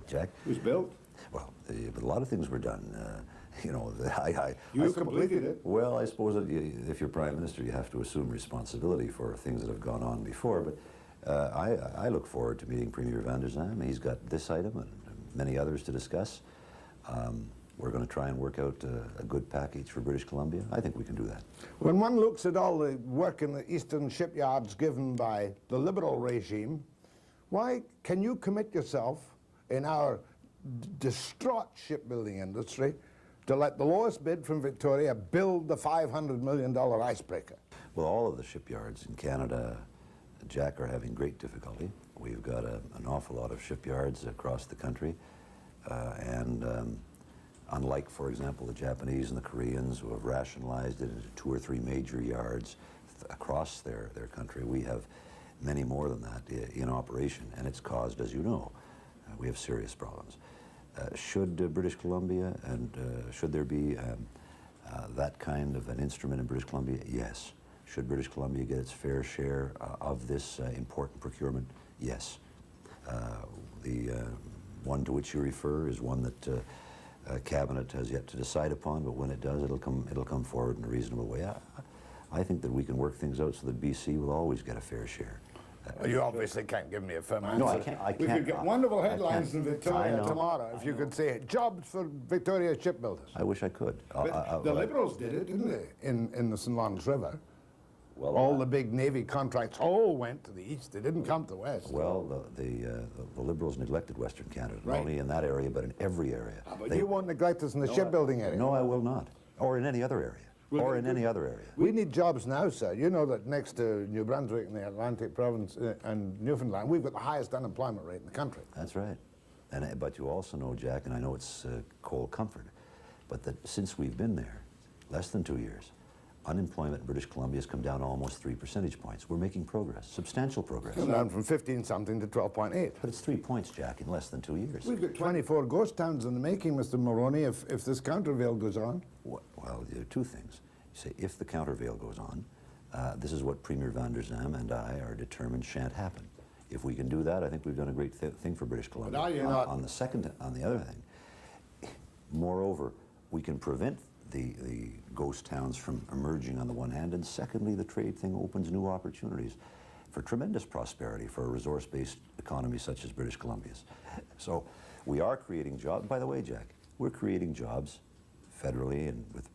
Jack. It was built. Well, but a lot of things were done. You know, You completed it. Well, I suppose that if you're Prime Minister, you have to assume responsibility for things that have gone on before. But I look forward to meeting Premier van der Zalm. He's got this item and many others to discuss. We're going to try and work out a good package for British Columbia. I think we can do that. When one looks at all the work in the eastern shipyards given by the Liberal regime, why can you commit yourself in our distraught shipbuilding industry to let the lowest bid from Victoria build the $500 million icebreaker? Well, all of the shipyards in Canada, Jack, are having great difficulty. We've got an awful lot of shipyards across the country, unlike, for example, the Japanese and the Koreans, who have rationalized it into 2 or 3 major yards across their country, we have many more than that in operation, and it's caused, as you know, we have serious problems. Should British Columbia, and should there be that kind of an instrument in British Columbia? Yes. Should British Columbia get its fair share of this important procurement? Yes. The one to which you refer is one that Cabinet has yet to decide upon, but when it does, it'll come forward in a reasonable way. I think that we can work things out so that BC will always get a fair share. You obviously can't give me a firm answer. No, I can't. We could get wonderful headlines in Victoria tomorrow if you could say jobs for Victoria shipbuilders. I wish I could. But the Liberals did it, didn't they, in the St. Lawrence River? Well, all the big Navy contracts all went to the east. They didn't come to the west. Well, the Liberals neglected Western Canada, not only in that area, but in every area. But you won't neglect us in the shipbuilding area. No, I will not. Or in any other area. Or in any other area. We need jobs now, sir. You know that next to New Brunswick and the Atlantic province and Newfoundland, we've got the highest unemployment rate in the country. That's right. But you also know, Jack, and I know it's cold comfort, but that since we've been there, less than 2 years, unemployment in British Columbia has come down almost 3 percentage points. We're making progress, substantial progress. Come down from 15-something to 12.8. But it's 3 points, Jack, in less than 2 years. We've got 24 ghost towns in the making, Mr. Mulroney, if this countervail goes on. Well, there are 2 things. You say, if the countervail goes on, this is what Premier van der Zalm and I are determined shan't happen. If we can do that, I think we've done a great thing for British Columbia. But are you not? On the other thing, moreover, we can prevent the ghost towns from emerging on the one hand, and secondly, the trade thing opens new opportunities for tremendous prosperity for a resource-based economy such as British Columbia's. So we are creating jobs. By the way, Jack, we're creating jobs federally and with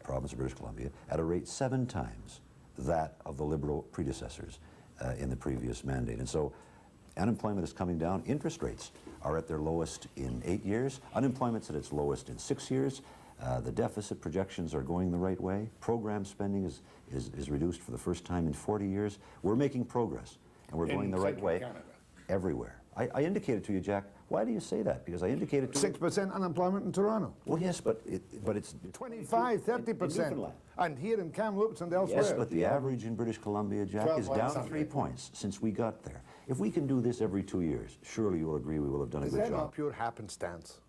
province of British Columbia at a rate 7 times that of the Liberal predecessors in the previous mandate. And so unemployment is coming down. Interest rates are at their lowest in 8 years. Unemployment's at its lowest in 6 years. The deficit projections are going the right way. Program spending is reduced for the first time in 40 years. We're making progress, and we're going the right way Canada. Everywhere. I indicated to you, Jack, why do you say that? Because I indicated to 6% unemployment in Toronto. Well, yes, but it's 25, 30%. Newfoundland. And here in Kamloops and elsewhere. Yes, but the average in British Columbia, Jack, is down 3 points since we got there. If we can do this every 2 years, surely you'll agree we will have done a Is good that job. not pure happenstance?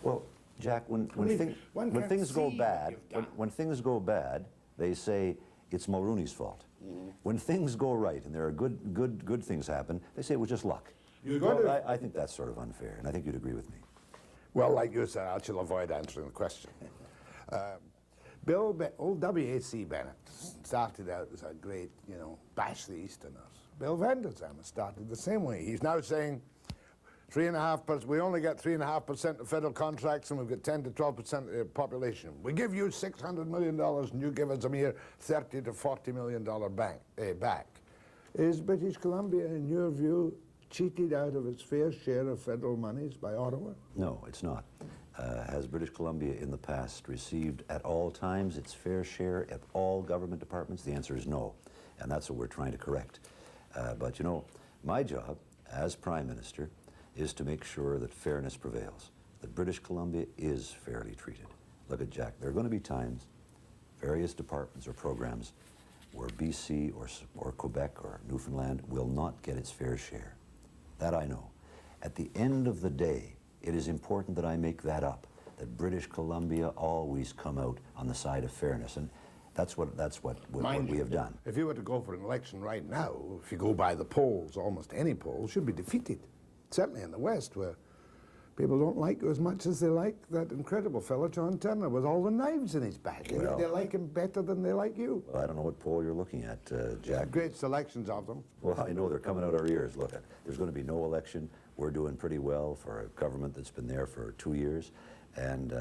Well, Jack, when things go bad, they say it's Mulroney's fault. When things go right and there are good things happen, they say it was just luck. I think that's sort of unfair, and I think you'd agree with me. Well, like you said, I shall avoid answering the question. Old W.A.C. Bennett started out as a great, bash the Easterners. Bill van der Zalm started the same way. He's now saying 3.5%, we only get 3.5% of federal contracts and we've got 10 to 12% of the population. We give you $600 million and you give us a mere $30 to $40 million back. Is British Columbia, in your view, cheated out of its fair share of federal monies by Ottawa? No, it's not. Has British Columbia in the past received at all times its fair share at all government departments? The answer is no, and that's what we're trying to correct. But my job as Prime Minister is to make sure that fairness prevails, that British Columbia is fairly treated. Look at Jack, there are going to be times, various departments or programs, where BC or Quebec or Newfoundland will not get its fair share. That I know. At the end of the day, it is important that I make that up, that British Columbia always come out on the side of fairness, and that's what we have done. If you were to go for an election right now, if you go by the polls, almost any poll should be defeated. certainly in the West, where people don't like you as much as they like that incredible fella, John Turner, with all the knives in his back. Well, they like him better than they like you. Well, I don't know what poll you're looking at, Jack. Great selections of them. Well, I know they're coming out our ears. Look, there's going to be no election. We're doing pretty well for a government that's been there for 2 years. And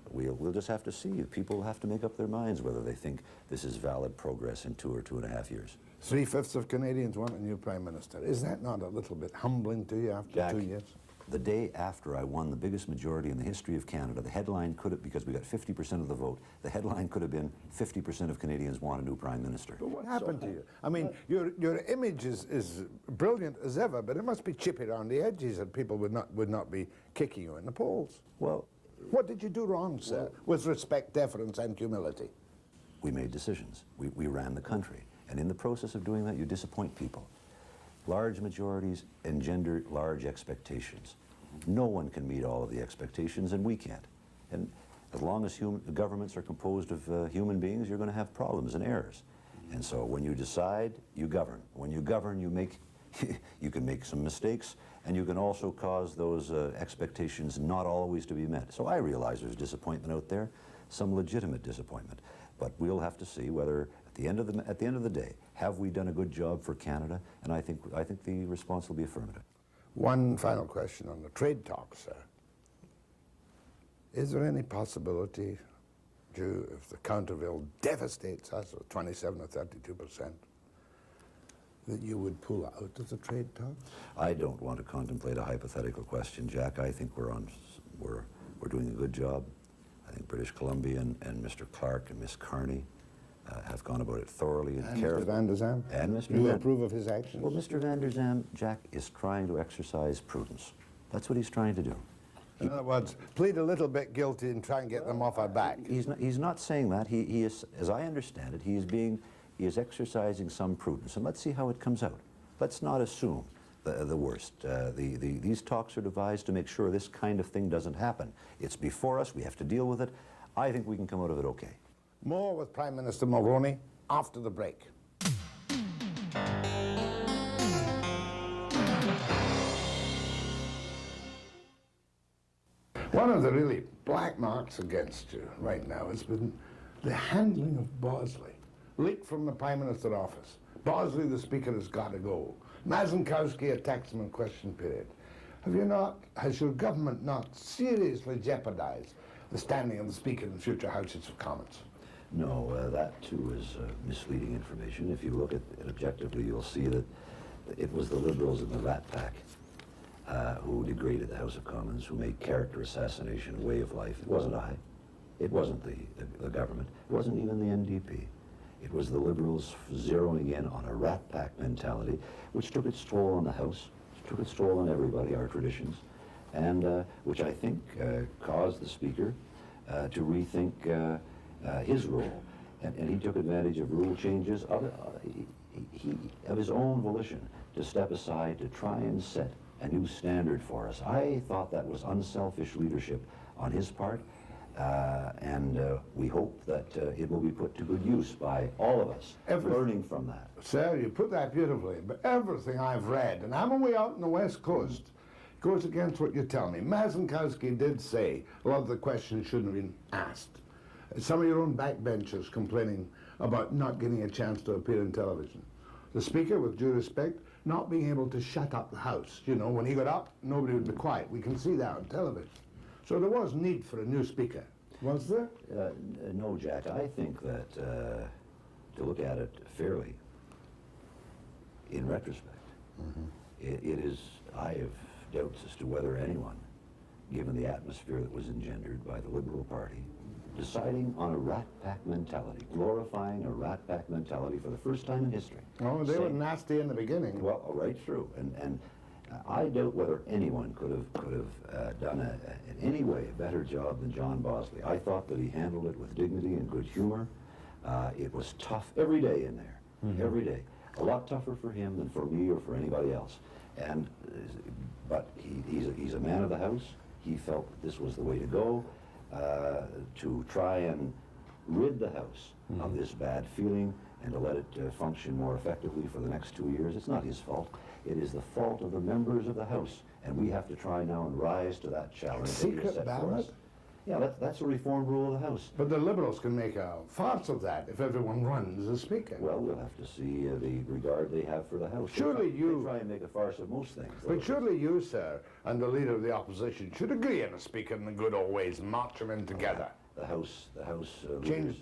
we'll just have to see. People have to make up their minds whether they think this is valid progress in 2 or 2.5 years. 3/5 of Canadians want a new Prime Minister. Is that not a little bit humbling to you after Jack, 2 years? the day after I won the biggest majority in the history of Canada, the headline could have, because we got 50% of the vote, the headline could have been 50% of Canadians want a new Prime Minister. But what happened to you? I mean, your image is brilliant as ever, but it must be chippy around the edges and people would not be kicking you in the polls. Well, What did you do wrong, sir, with respect, deference, and humility? we made decisions. We ran the country. And in the process of doing that, you disappoint people. Large majorities engender large expectations. No one can meet all of the expectations, and we can't. And as long as governments are composed of human beings, you're going to have problems and errors. And so when you decide, you govern. When you govern, you can make some mistakes, and you can also cause those expectations not always to be met. So I realize there's disappointment out there, some legitimate disappointment. But we'll have to see whether at the end of the day, have we done a good job for Canada? And I think the response will be affirmative. One final question on the trade talks, sir. Is there any possibility, if the countervail devastates us at 27 or 32%, that you would pull out of the trade talks? I don't want to contemplate a hypothetical question, Jack. I think we're doing a good job. I think British Columbia and Mr. Clark and Miss Carney have gone about it thoroughly and carefully. Mr. Van der Zam? And Mr. You approve of his actions? Well, Mr. Van der Zam, Jack, is trying to exercise prudence. That's what he's trying to do. In other words, plead a little bit guilty and try and get them off our back. He's not saying that. He is, as I understand it, he is exercising some prudence. And let's see how it comes out. Let's not assume the worst. These talks are devised to make sure this kind of thing doesn't happen. It's before us. We have to deal with it. I think we can come out of it okay. More with Prime Minister Mulroney after the break. One of the really black marks against you right now has been the handling of Bosley. Leaked from the Prime Minister office. Bosley, the Speaker, has got to go. Mazenkowski attacks him in question period. Has your government not seriously jeopardized the standing of the Speaker in future Houses of Commons? No, that too is misleading information. If you look at it objectively, you'll see that it was the Liberals in the Rat Pack who degraded the House of Commons, who made character assassination a way of life. It wasn't I. It wasn't the government. It wasn't even the NDP. It was the Liberals zeroing in on a Rat Pack mentality, which took its toll on the House, took its toll on everybody, our traditions, and which I think caused the Speaker to rethink his role. And he took advantage of rule changes of his own volition to step aside to try and set a new standard for us. I thought that was unselfish leadership on his part, and we hope that it will be put to good use by all of us, learning from that. Sir, you put that beautifully, but everything I've read, and I'm away out on the West Coast, goes against what you tell me. Mazenkowski did say a lot of the questions shouldn't have been asked. Some of your own backbenchers complaining about not getting a chance to appear in television. The Speaker, with due respect, not being able to shut up the House. You know, when he got up, nobody would be quiet. We can see that on television. So there was need for a new Speaker, was there? No, Jack. I think that, to look at it fairly, in retrospect, I have doubts as to whether anyone, given the atmosphere that was engendered by the Liberal Party, deciding on a Rat Pack mentality, glorifying a Rat Pack mentality for the first time in history. Oh, they were nasty in the beginning. Well, right through. And I doubt whether anyone could have done in any way a better job than John Bosley. I thought that he handled it with dignity and good humor. It was tough every day in there, every day. A lot tougher for him than for me or for anybody else. But he's a man of the House. He felt that this was the way to go, to try and rid the House of this bad feeling and to let it function more effectively for the next 2 years, it's not his fault. It is the fault of the members of the House, and we have to try now and rise to that challenge. that he has Secret set for ballot? us. Yeah, that's a reformed rule of the House. But the Liberals can make a farce of that if everyone runs as Speaker. Well, we'll have to see the regard they have for the House. Surely they you- try and make a farce of most things. But surely you, sir, and the Leader of the Opposition should agree on a Speaker in the good old ways and march them in together. The House Change-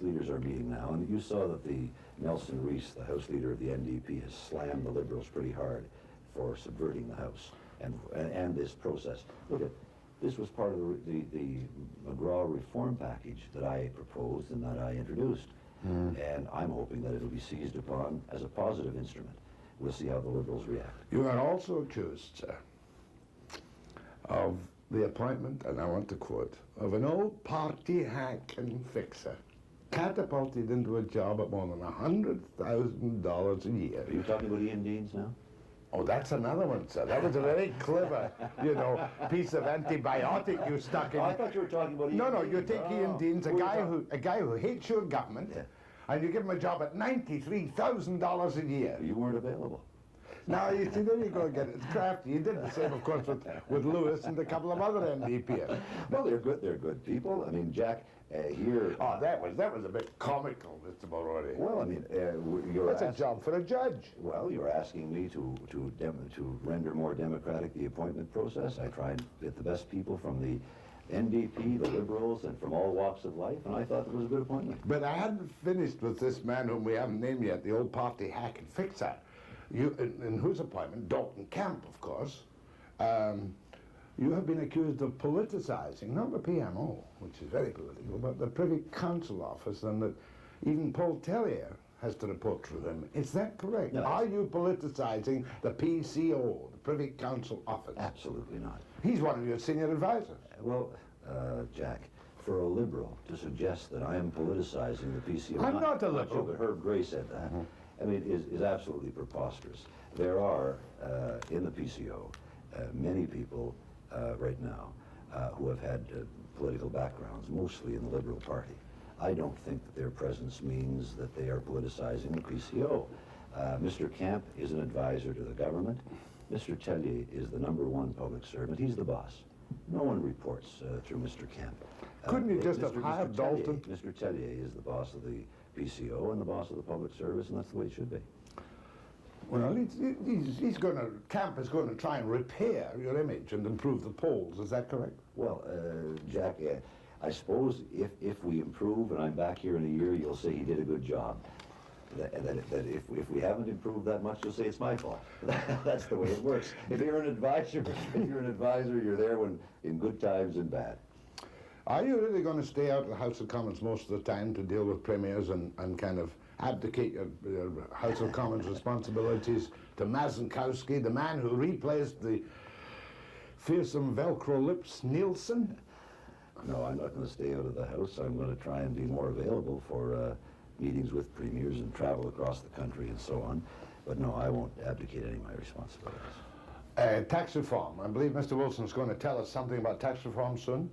leaders are meeting now, and you saw that the Nelson Rees, the House Leader of the NDP, has slammed the Liberals pretty hard for subverting the House and this process. Look at. This was part of the McGraw reform package that I proposed and that I introduced. And I'm hoping that it'll be seized upon as a positive instrument. We'll see how the Liberals react. You are also accused, sir, of the appointment, and I want to quote, of an old party hack and fixer, catapulted into a job at more than $100,000 a year. Are you talking about Ian Deans now? Oh, that's another one, sir. That was a very clever, piece of antibiotic you stuck in. Oh, I thought you were talking about Ian No, Deans. you take Ian Deans, a guy who hates your government, Yeah. and you give him a job at $93,000 a year. You weren't available. Now, you see, there you go again. It's crafty. You did the same, of course, with Lewis and a couple of other NDPs. Well, they're good people. I mean, Jack, here... Oh, that was a bit comical, Mr. Mulroney. Well, I mean, you're That's a asking... job for a judge. Well, you're asking me to render more democratic the appointment process. I try and get the best people from the NDP, the Liberals, and from all walks of life, and I thought it was a good appointment. But I hadn't finished with this man whom we haven't named yet, the old party hack and fixer. In whose appointment, Dalton Camp, of course, you have been accused of politicizing, not the PMO, which is very political, but the Privy Council office, and that even Paul Tellier has to report through him. Is that correct? No, Are you politicizing the PCO, the Privy Council office? Absolutely not. He's one of your senior advisors. Well, Jack, for a Liberal to suggest that I am politicizing the PCO... I'm not a Liberal. But Herb Gray said that. I mean, is absolutely preposterous. There are, in the PCO, many people right now who have had political backgrounds, mostly in the Liberal Party. I don't think that their presence means that they are politicizing the PCO. Mr. Camp is an advisor to the government. Mr. Tellier is the #1 public servant. He's the boss. No one reports through Mr. Camp. Couldn't you just have hired Tellier, Dalton? Mr. Tellier is the boss of the PCO and the boss of the public service, and that's the way it should be. Well, Camp is going to try and repair your image and improve the polls. Is that correct? Well, Jack, I suppose if we improve and I'm back here in a year, you'll say he did a good job. That if we haven't improved that much, you'll say it's my fault. That's the way it works. If you're an advisor, you're there when in good times and bad. Are you really going to stay out of the House of Commons most of the time to deal with premiers and kind of abdicate your House of Commons responsibilities to Mazenkowski, the man who replaced the fearsome Velcro lips Nielsen? No, I'm not going to stay out of the House. I'm going to try and be more available for meetings with premiers and travel across the country and so on. But no, I won't abdicate any of my responsibilities. Tax reform. I believe Mr. Wilson's going to tell us something about tax reform soon.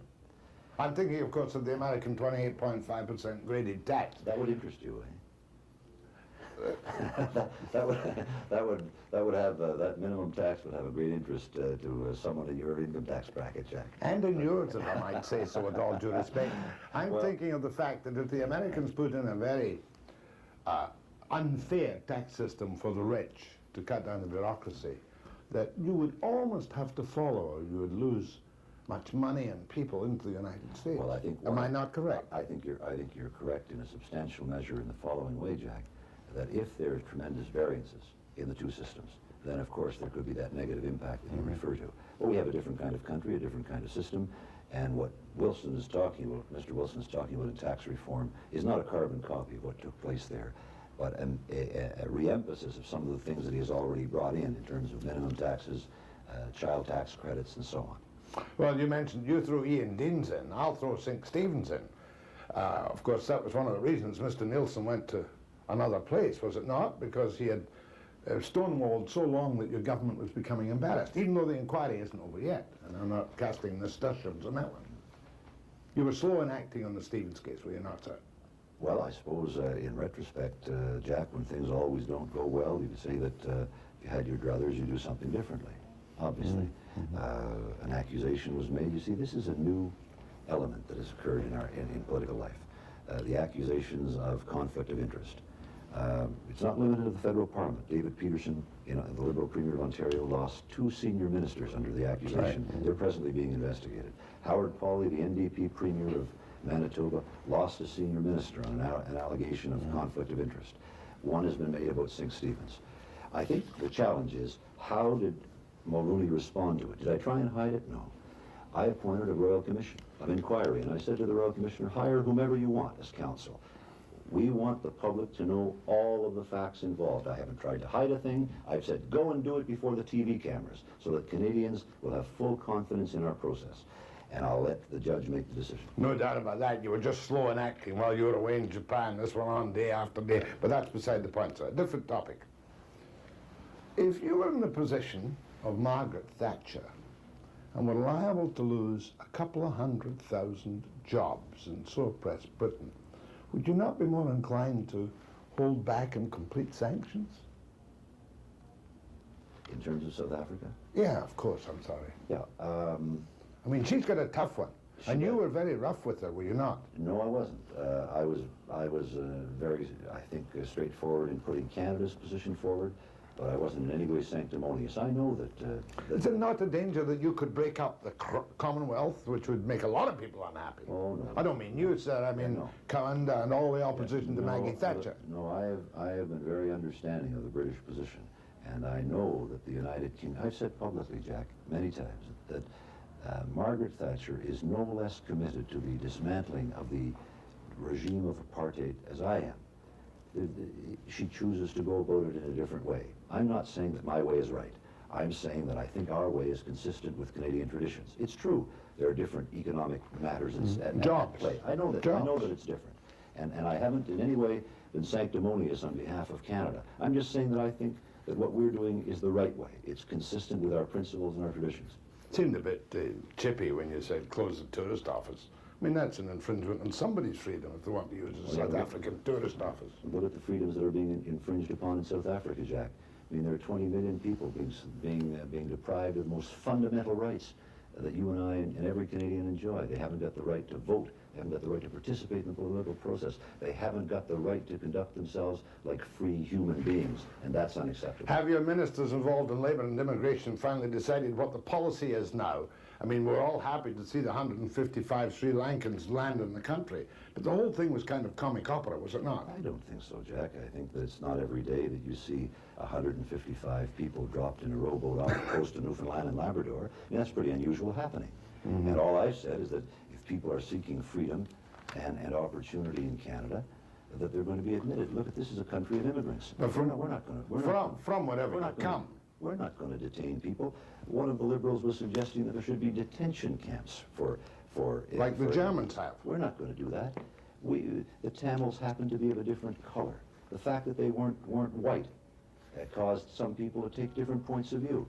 I'm thinking, of course, of the American 28.5% graded tax. That would interest you, eh? that minimum tax would have a great interest to someone in your income tax bracket, Jack. And in yours, if I might say so, with all due respect. I'm thinking of the fact that if the Americans put in a very unfair tax system for the rich to cut down the bureaucracy, that you would almost have to follow, or you would lose much money and people into the United States. Well, I think... Am I not correct? I think you're correct in a substantial measure in the following way, Jack, that if there are tremendous variances in the two systems, then of course there could be that negative impact that you refer to. But we have a different kind of country, a different kind of system, and what Wilson is talking about, Mr. Wilson is talking about in tax reform, is not a carbon copy of what took place there, but a re-emphasis of some of the things that he has already brought in terms of minimum taxes, child tax credits, and so on. Well, you threw Ian Deans in. I'll throw Sinclair Stevens in. Of course, that was one of the reasons Mr. Nielsen went to another place, was it not? Because he had stonewalled so long that your government was becoming embarrassed, even though the inquiry isn't over yet, and I'm not casting nasturtiums on that one. You were slow in acting on the Stevens case, were you not, sir? Well, I suppose in retrospect, Jack, when things always don't go well, you could say that if you had your druthers, you do something differently, obviously. An accusation was made. You see, this is a new element that has occurred in political life. The accusations of conflict of interest. It's not limited to the federal parliament. David Peterson, the Liberal Premier of Ontario, lost 2 senior ministers under the accusation. They're presently being investigated. Howard Pauley, the NDP Premier of Manitoba, lost a senior minister on an allegation of conflict of interest. One has been made about Sinclair Stevens. I think the challenge is, how did Mulroney respond to it? Did I try and hide it? No. I appointed a Royal Commission of Inquiry, and I said to the Royal Commissioner, hire whomever you want as counsel. We want the public to know all of the facts involved. I haven't tried to hide a thing. I've said, go and do it before the TV cameras so that Canadians will have full confidence in our process. And I'll let the judge make the decision. No doubt about that. You were just slow in acting while you were away in Japan. This went on day after day. But that's beside the point, sir. Different topic. If you were in the position of Margaret Thatcher and were liable to lose a couple of 100,000 jobs and so oppress Britain, would you not be more inclined to hold back and complete sanctions? In terms of South Africa? Yeah, of course, I'm sorry. Yeah. I mean, she's got a tough one. And you were very rough with her, were you not? No, I wasn't. I was very, I think, straightforward in putting Canada's position forward, but I wasn't in any way sanctimonious. I know that... Is it not a danger that you could break up the Commonwealth, which would make a lot of people unhappy? Oh, no. I don't mean you, sir. I mean no. Coanda and all the opposition to No, Maggie Thatcher. No, I have been very understanding of the British position, and I know that the United Kingdom... I've said publicly, Jack, many times, that Margaret Thatcher is no less committed to the dismantling of the regime of apartheid as I am. She chooses to go about it in a different way. I'm not saying that my way is right. I'm saying that I think our way is consistent with Canadian traditions. It's true, there are different economic matters at play. I know that it's different. And I haven't in any way been sanctimonious on behalf of Canada. I'm just saying that I think that what we're doing is the right way. It's consistent with our principles and our traditions. It seemed a bit chippy when you said close the tourist office. I mean, that's an infringement on somebody's freedom if they want to use a South African tourist office. Look at the freedoms that are being infringed upon in South Africa, Jack. I mean, there are 20 million people being deprived of the most fundamental rights that you and I and every Canadian enjoy. They haven't got the right to vote. They haven't got the right to participate in the political process. They haven't got the right to conduct themselves like free human beings, and that's unacceptable. Have your ministers involved in labour and immigration finally decided what the policy is now? I mean, we're all happy to see the 155 Sri Lankans land in the country, but the whole thing was kind of comic opera, was it not? I don't think so, Jack. I think that it's not every day that you see 155 people dropped in a rowboat off the coast of Newfoundland and Labrador. I mean, that's pretty unusual happening. And all I've said is that if people are seeking freedom and opportunity in Canada, that they're going to be admitted. Look, this is a country of immigrants. But we're not going to... From whatever you come. We're not going to detain people. One of the Liberals was suggesting that there should be detention camps for like the Germans have. We're not going to do that. The Tamils happen to be of a different color. The fact that they weren't white caused some people to take different points of view.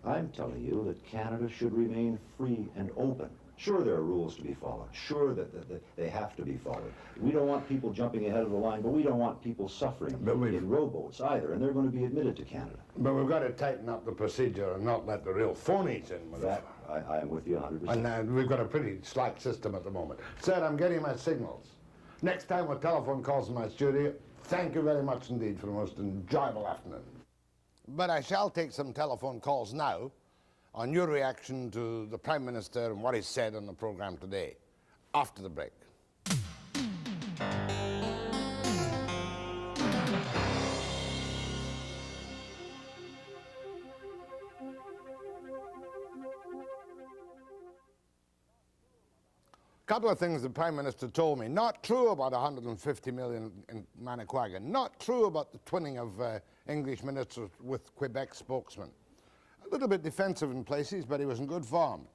I'm telling you that Canada should remain free and open. Sure, there are rules to be followed. Sure that they have to be followed. We don't want people jumping ahead of the line, but we don't want people suffering in rowboats either, and they're going to be admitted to Canada. But we've got to tighten up the procedure and not let the real phonies in with that. I'm with you 100%. And we've got a pretty slack system at the moment. Sir, I'm getting my signals. Next time with telephone calls in my studio, thank you very much indeed for the most enjoyable afternoon. But I shall take some telephone calls now on your reaction to the Prime Minister and what he said on the programme today, after the break. A couple of things the Prime Minister told me. Not true about 150 million in Manicouagan. Not true about the twinning of English ministers with Quebec spokesmen. A little bit defensive in places, but he was in good form.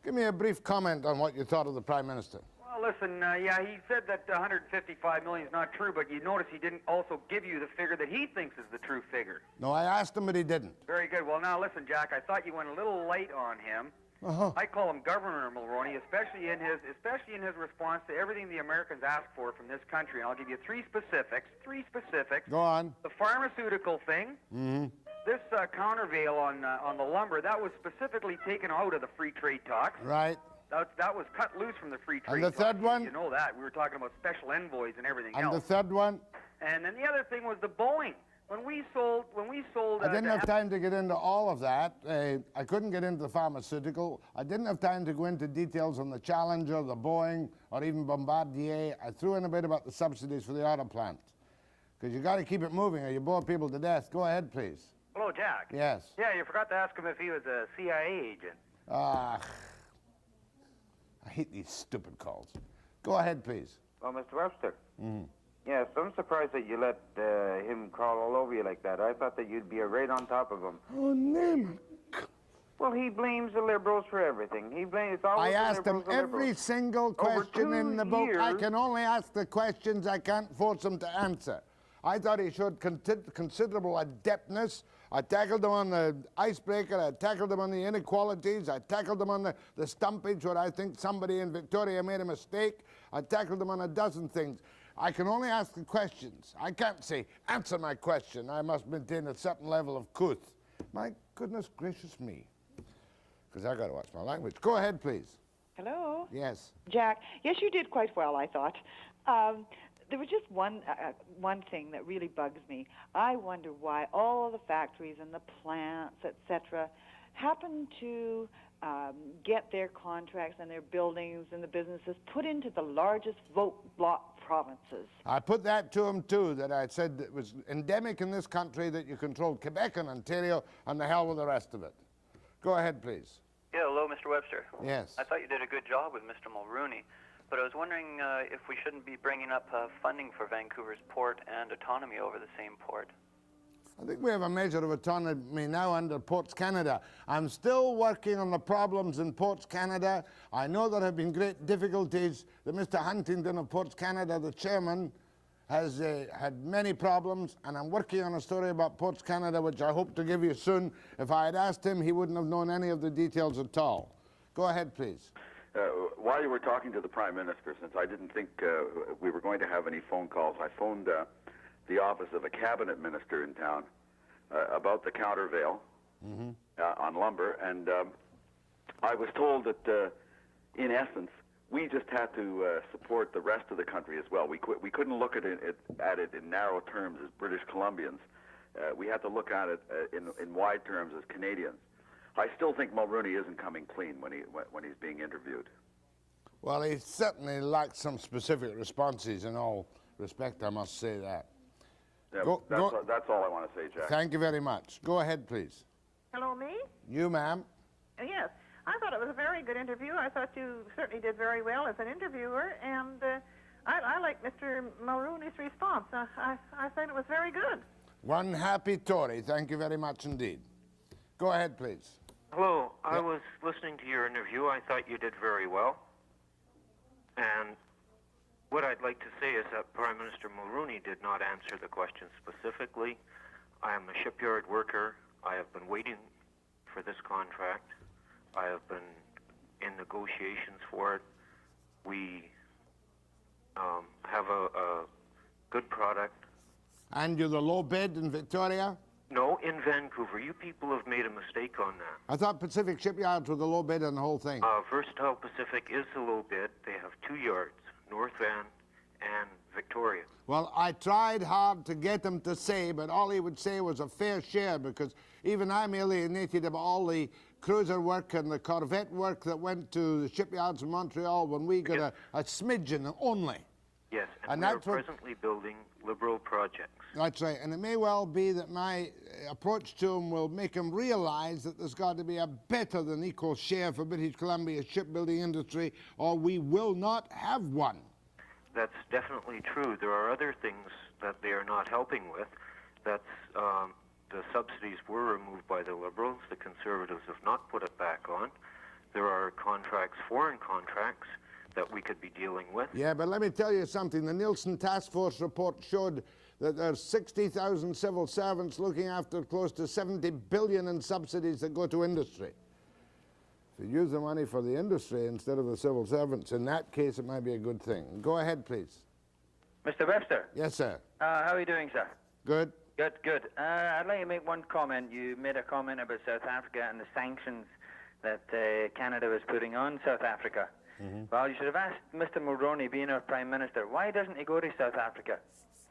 Give me a brief comment on what you thought of the Prime Minister. Well, listen, yeah, he said that 155 million is not true, but you notice he didn't also give you the figure that he thinks is the true figure. No, I asked him, but he didn't. Very good. Well, now, listen, Jack, I thought you went a little light on him. I call him Governor Mulroney, especially in his response to everything the Americans ask for from this country. And I'll give you three specifics. Go on. The pharmaceutical thing. This countervail on the lumber, that was specifically taken out of the free trade talks. Right. That was cut loose from the free trade And the third talks. one? You know that. We were talking about special envoys and everything And else. the third one? And then the other thing was the Boeing. When we sold. I didn't have time to get into all of that. I couldn't get into the pharmaceutical. I didn't have time to go into details on the Challenger, the Boeing, or even Bombardier. I threw in a bit about the subsidies for the auto plant. Because you got to keep it moving or you bore people to death. Go ahead, please. Hello, Jack. Yes. Yeah, you forgot to ask him if he was a CIA agent. I hate these stupid calls. Go ahead, please. Oh, Mr. Webster. Yes, I'm surprised that you let him crawl all over you like that. I thought that you'd be right on top of him. Oh, name it. Well, he blames the Liberals for everything. It's always I asked the him Liberals, the every Liberals. single question Over in the 2 book. I years- can only ask the questions. I can't force him to answer. I thought he showed considerable adeptness. I tackled him on the icebreaker. I tackled him on the inequalities. I tackled him on the stumpage where I think somebody in Victoria made a mistake. I tackled him on a dozen things. I can only ask the questions. I can't say, answer my question. I must maintain a certain level of couth. My goodness gracious me. Because I got to watch my language. Go ahead, please. Hello? Yes. Jack, yes, you did quite well, I thought. There was just one thing that really bugs me. I wonder why all the factories and the plants, etc., happen to get their contracts and their buildings and the businesses put into the largest vote block provinces. I put that to him, too, that I said it was endemic in this country that you controlled Quebec and Ontario and the hell with the rest of it. Go ahead, please. Yeah, hello, Mr. Webster. Yes. I thought you did a good job with Mr. Mulroney, but I was wondering if we shouldn't be bringing up funding for Vancouver's port and autonomy over the same port. I think we have a measure of autonomy now under Ports Canada. I'm still working on the problems in Ports Canada. I know there have been great difficulties that Mr. Huntington of Ports Canada, the chairman, has had many problems, and I'm working on a story about Ports Canada, which I hope to give you soon. If I had asked him, he wouldn't have known any of the details at all. Go ahead, please. While you were talking to the Prime Minister, since I didn't think we were going to have any phone calls, I phoned the office of a cabinet minister in town about the countervail on lumber, and I was told that, in essence, we just had to support the rest of the country as well. We couldn't look at it in narrow terms as British Columbians. We had to look at it in wide terms as Canadians. I still think Mulroney isn't coming clean when he's being interviewed. Well, he certainly lacks some specific responses in all respect, I must say that. Yeah, that's all I want to say, Jack. Thank you very much. Go ahead, please. Hello, me? You, ma'am. Yes. I thought it was a very good interview. I thought you certainly did very well as an interviewer, and I like Mr. Mulroney's response. I think it was very good. One happy Tory. Thank you very much indeed. Go ahead, please. Hello. I was listening to your interview. I thought you did very well. And what I'd like to say is that Prime Minister Mulroney did not answer the question specifically. I am a shipyard worker. I have been waiting for this contract. I have been in negotiations for it. We have a good product. And you're the low bid in Victoria? No, in Vancouver. You people have made a mistake on that. I thought Pacific Shipyards were the low bid on the whole thing. Versatile Pacific is the low bid. They have 2 yards, North Van and Victoria. Well, I tried hard to get him to say, but all he would say was a fair share, because even I'm alienated about all the cruiser work and the corvette work that went to the shipyards in Montreal when we got a smidgen only. Yes, And we are that's what- presently building Liberal projects. That's right, and it may well be that my approach to him will make him realize that there's got to be a better than equal share for British Columbia's shipbuilding industry, or we will not have one. That's definitely true. There are other things that they are not helping with. That's the subsidies were removed by the Liberals. The Conservatives have not put it back on. There are contracts, foreign contracts, that we could be dealing with. Yeah, but let me tell you something. The Nielsen Task Force report showed that there's 60,000 civil servants looking after close to 70 billion in subsidies that go to industry. If you use the money for the industry instead of the civil servants, in that case it might be a good thing. Go ahead, please. Mr. Webster. Yes, sir. How are you doing, sir? Good. Good, good. I'd like to make one comment. You made a comment about South Africa and the sanctions that Canada was putting on South Africa. Well, you should have asked Mr. Mulroney, being our Prime Minister, why doesn't he go to South Africa?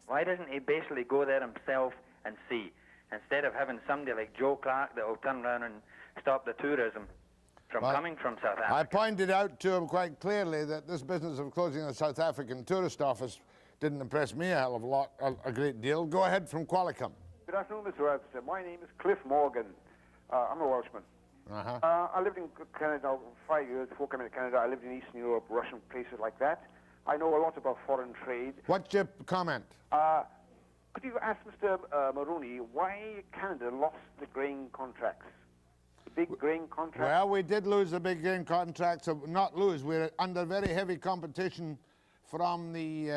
Why doesn't he basically go there himself and see, instead of having somebody like Joe Clark that will turn around and stop the tourism from coming from South Africa? I pointed out to him quite clearly that this business of closing a South African tourist office didn't impress me a hell of a lot, a great deal. Go ahead from Qualicum. Good afternoon, Mr. Webster. My name is Cliff Morgan. I'm a Welshman. I lived in Canada 5 years before coming to Canada. I lived in Eastern Europe, Russian places like that. I know a lot about foreign trade. What's your comment? Could you ask Mr. Mulroney why Canada lost the grain contracts? The big grain contracts? Well, we did lose the big grain contracts. Not lose, we're under very heavy competition from the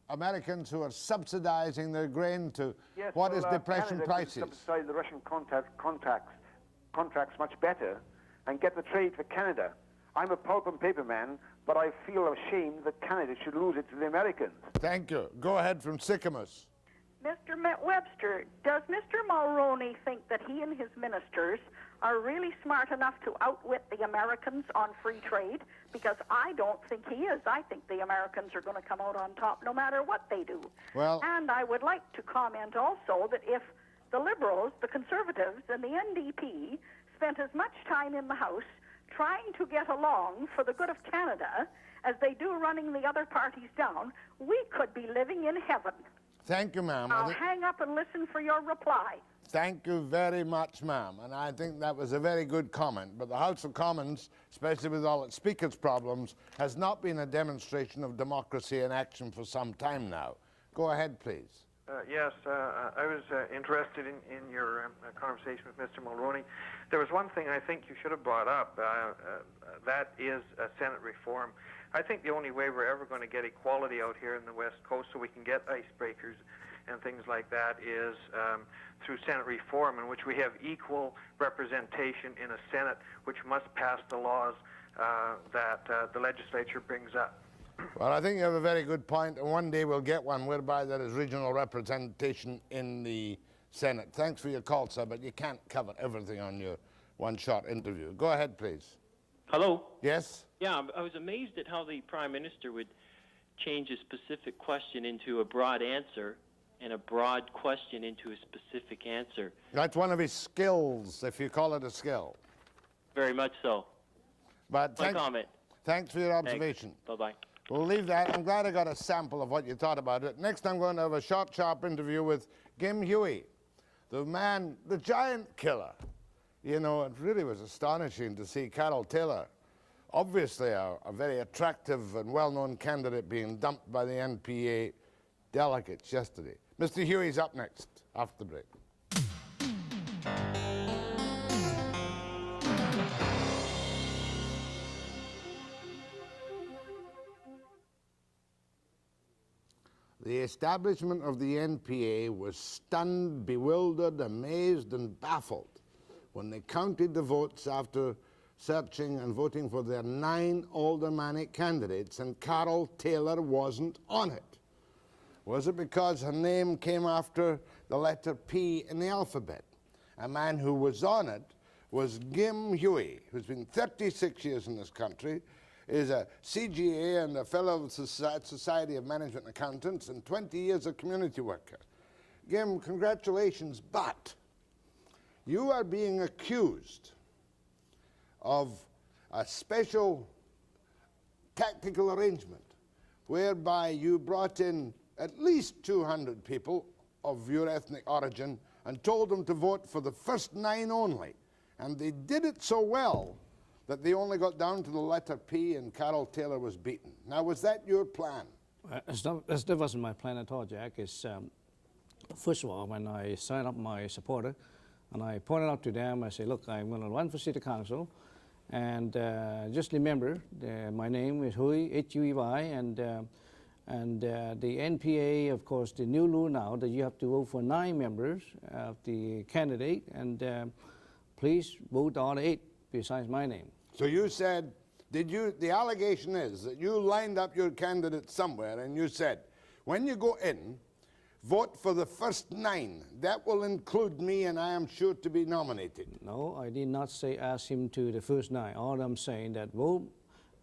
Americans who are subsidizing their grain to depression Canada prices. Subsidize the Russian contracts much better and get the trade for Canada. I'm a pulp and paper man, but I feel ashamed that Canada should lose it to the Americans. Thank you. Go ahead from Sycamus. Mr. Webster, does Mr. Mulroney think that he and his ministers are really smart enough to outwit the Americans on free trade? Because I don't think he is. I think the Americans are going to come out on top no matter what they do. Well, and I would like to comment also that if the Liberals, the Conservatives, and the NDP spent as much time in the House trying to get along for the good of Canada as they do running the other parties down, we could be living in heaven. Thank you, ma'am. I'll hang up and listen for your reply. Thank you very much, ma'am. And I think that was a very good comment. But the House of Commons, especially with all its speaker's problems, has not been a demonstration of democracy in action for some time now. Go ahead, please. Yes, I was interested in your conversation with Mr. Mulroney. There was one thing I think you should have brought up. That is Senate reform. I think the only way we're ever going to get equality out here in the West Coast so we can get icebreakers and things like that is through Senate reform, in which we have equal representation in a Senate which must pass the laws that the legislature brings up. Well, I think you have a very good point, and one day we'll get one whereby there is regional representation in the Senate. Thanks for your call, sir, but you can't cover everything on your one-shot interview. Go ahead, please. Hello? Yes? Yeah, I was amazed at how the Prime Minister would change a specific question into a broad answer and a broad question into a specific answer. That's one of his skills, if you call it a skill. Very much so. But My comment. Thanks for your observation. Bye-bye. We'll leave that. I'm glad I got a sample of what you thought about it. Next, I'm going to have a short, sharp interview with Gim Huey, the man, the giant killer. You know, it really was astonishing to see Carol Taylor, obviously a very attractive and well-known candidate, being dumped by the NPA delegates yesterday. Mr. Huey's up next, after the break. The establishment of the NPA was stunned, bewildered, amazed, and baffled when they counted the votes after searching and voting for their 9 aldermanic candidates, and Carol Taylor wasn't on it. Was it because her name came after the letter P in the alphabet? A man who was on it was Gim Huey, who's been 36 years in this country, is a CGA and a fellow of the Society of Management Accountants, and 20 years a community worker. Gim, congratulations, but you are being accused of a special tactical arrangement whereby you brought in at least 200 people of your ethnic origin and told them to vote for the first 9 only. And they did it so well that they only got down to the letter P and Carol Taylor was beaten. Now, was that your plan? That wasn't my plan at all, Jack. It's, first of all, when I signed up my supporter, and I pointed out to them, I say, look, I'm going to run for city council, and just remember, my name is Huey, H-U-E-Y, and the NPA, of course, the new rule now that you have to vote for 9 members of the candidate, and please vote all 8. besides my name. So you said, the allegation is that you lined up your candidate somewhere and you said, when you go in, vote for the first 9. That will include me and I am sure to be nominated. No, I did not say ask him to the first 9. All I'm saying that vote,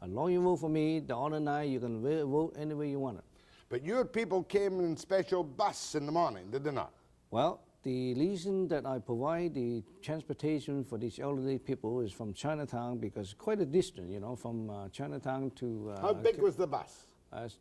as long as you vote for me, the other 9 you can vote any way you want it. But your people came in special bus in the morning, did they not? Well, the reason that I provide the transportation for these elderly people is from Chinatown, because quite a distance, you know, from Chinatown to... How big was the bus?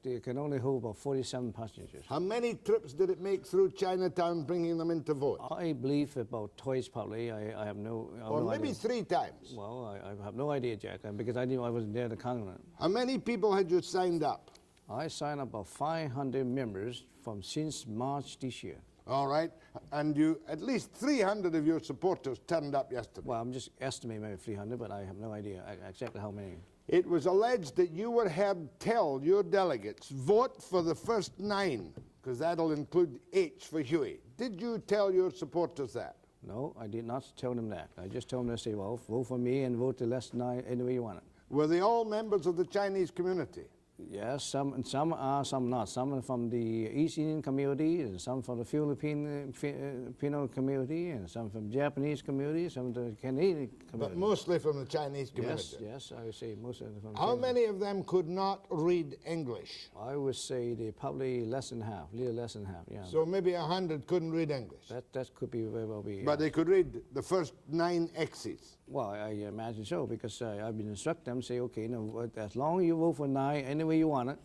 It can only hold about 47 passengers. How many trips did it make through Chinatown bringing them in to vote? I believe about twice probably. I have no Or maybe idea. 3 times. Well, I have no idea, Jack, because I knew I wasn't there to count it. How many people had you signed up? I signed up about 500 members since March this year. All right, and at least 300 of your supporters turned up yesterday. Well, I'm just estimating maybe 300, but I have no idea exactly how many. It was alleged that you were heard tell your delegates, vote for the first 9, because that'll include H for Huey. Did you tell your supporters that? No, I did not tell them that. I just told them to say, well, vote for me and vote the last 9 any way you want it. Were they all members of the Chinese community? Yes, some are, some not. Some are from the East Indian community, and some from the Filipino community, and some from Japanese community, some from the Canadian community. But mostly from the Chinese community? Yes, I would say most of them from How many of them could not read English? I would say they probably less than half, little less than half, yeah. So maybe 100 couldn't read English? That could be very well be. But they could read the first 9 X's? Well, I imagine so, because I've been instructing them, say, okay, no, as long as you vote for 9 any way you want it,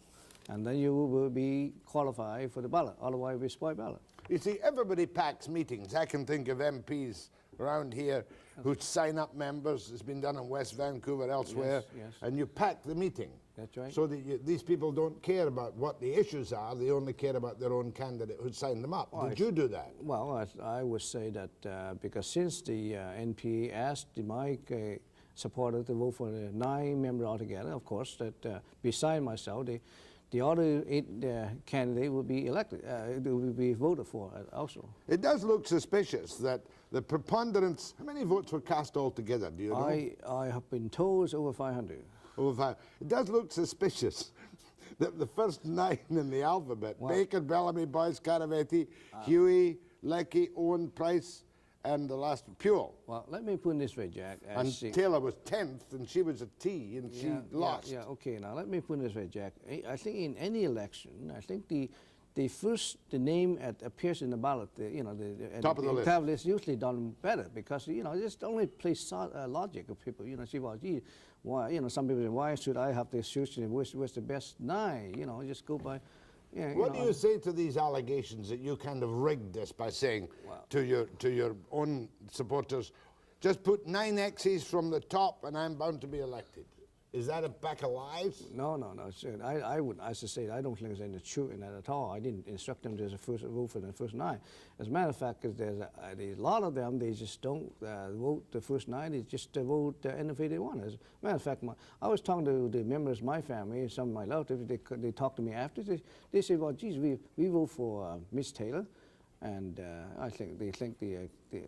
and then you will be qualified for the ballot. Otherwise, we spoil ballot. You see, everybody packs meetings. I can think of MPs around here who sign up members. It's been done in West Vancouver, elsewhere. Yes. And you pack the meeting. That's right. So that these people don't care about what the issues are. They only care about their own candidate who signed them up. Well, Did you do that? Well, I would say that because since the NPA asked my supporter to vote for the 9 members altogether, of course, that beside myself, the other 8 candidates will be elected, will be voted for also. It does look suspicious that the preponderance, how many votes were cast altogether, do you know? I have been told it's over 500. Over 500. It does look suspicious that the first 9 in the alphabet, Baker, Bellamy, Boyce, Caravetti, Huey, Leckie, Owen, Price, and the last Puel. Well, let me put it this way, Jack. And Taylor was 10th, and she was a T, and she lost. Yeah, okay. Now, let me put it this way, Jack. I think in any election, I think the name appears in the ballot, top of the list. Top list usually done better, because, just only plays logic of people, see, well, gee, why, some people say, why should I have to choose what's the best 9, just go by. Yeah, what do you say to these allegations that you kind of rigged this by saying to your own supporters, just put 9 X's from the top and I'm bound to be elected? Is that a pack of lies? No. I would, as I say, I don't think there's any truth in that at all. I didn't instruct them to vote for the first 9. As a matter of fact, there's a lot of them, they just don't vote the first 9. They just vote any way they want. As a matter of fact, I was talking to the members of my family, some of my relatives. They talked to me after. They said, well, geez, we vote for Miss Taylor, and I think they think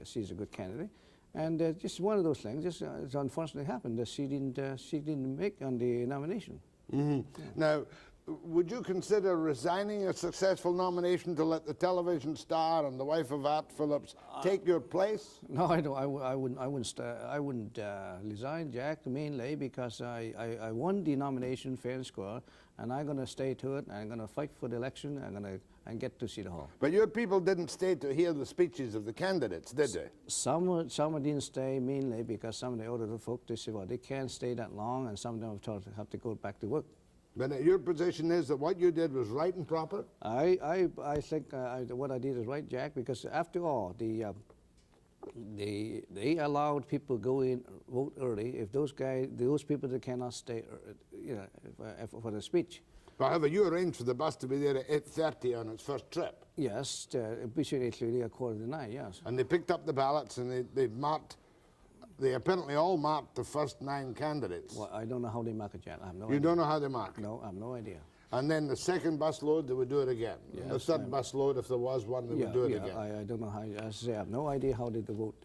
she's a good candidate. And just one of those things, just it's unfortunately happened that she didn't make on the nomination. Mm-hmm. Yeah. Now, would you consider resigning a successful nomination to let the television star and the wife of Art Phillips take your place? No, I don't. I wouldn't resign, Jack, mainly because I won the nomination fair and square, and I'm going to stay to it. I'm going to fight for the election. And get to City Hall. But your people didn't stay to hear the speeches of the candidates, did they? Some didn't stay mainly because some of the older folk, they said, well, they can't stay that long, and some of them have to go back to work. But your position is that what you did was right and proper? I think what I did is right, Jack, because after all, they allowed people to go in, vote early. If those people that cannot stay, for the speech. However, you arranged for the bus to be there at 8:30 on its first trip. Yes, between 8:30 and 8:45, yes. And they picked up the ballots and they apparently all marked the first 9 candidates. Well, I don't know how they mark it, Jack. I have no idea. You don't know how they mark it? No, I have no idea. And then the second bus load, they would do it again. Yes, the third bus load, if there was one, they would do it again. I don't know how. As I say, I have no idea how they vote.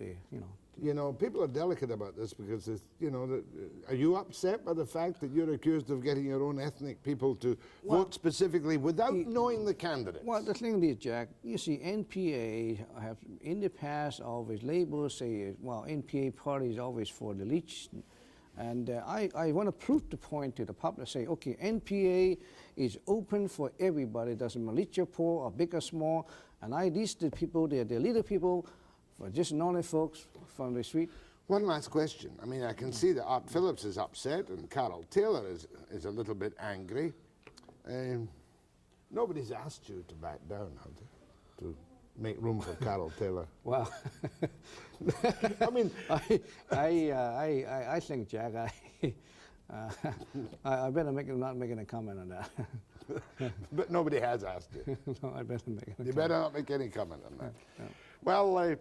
you know, people are delicate about this because, it's, you know, are you upset by the fact that you're accused of getting your own ethnic people to vote specifically without knowing the candidates? Well, the thing is, Jack, you see, NPA have in the past always labeled, say, well, NPA party is always for the rich. And I want to prove the point to the public, say, okay, NPA is open for everybody, doesn't matter rich or poor or big or small. And these the people, they're the little people, for just normal folks from the street. One last question. I mean, I can see that Art Phillips is upset and Carol Taylor is a little bit angry. Nobody's asked you to back down, have they? To make room for Carol Taylor. Well, I mean, I think, Jack, I better not making a comment on that. But nobody has asked you. No, I better make You better not make any comment on that. No. Well,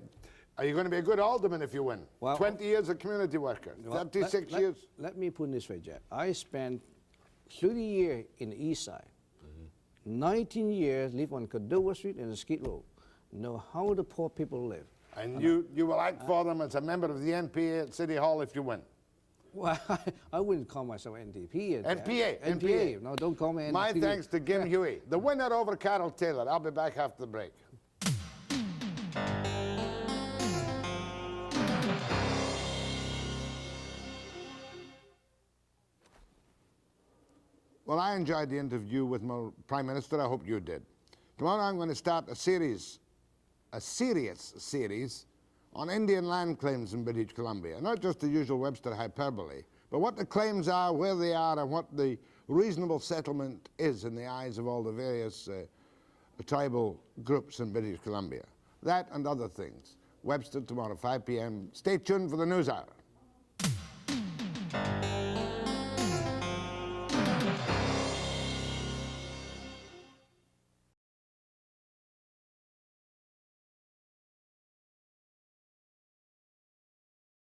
are you going to be a good alderman if you win? Well, 20 years a community worker, 36 years. Let me put it this way, Jack. I spent 30 years in the east side. 19 years live on Cordova Street and Skid Row. Know how the poor people live. And you will act for them as a member of the NPA at City Hall if you win? Well, I wouldn't call myself NDP. NPA. No, don't call me NDP. My thanks to Gim Huey. The winner over Carol Taylor. I'll be back after the break. Well, I enjoyed the interview with my Prime Minister. I hope you did. Tomorrow I'm going to start a serious series on Indian land claims in British Columbia. Not just the usual Webster hyperbole, but what the claims are, where they are, and what the reasonable settlement is in the eyes of all the various tribal groups in British Columbia. That and other things. Webster tomorrow, 5 p.m. Stay tuned for the news hour.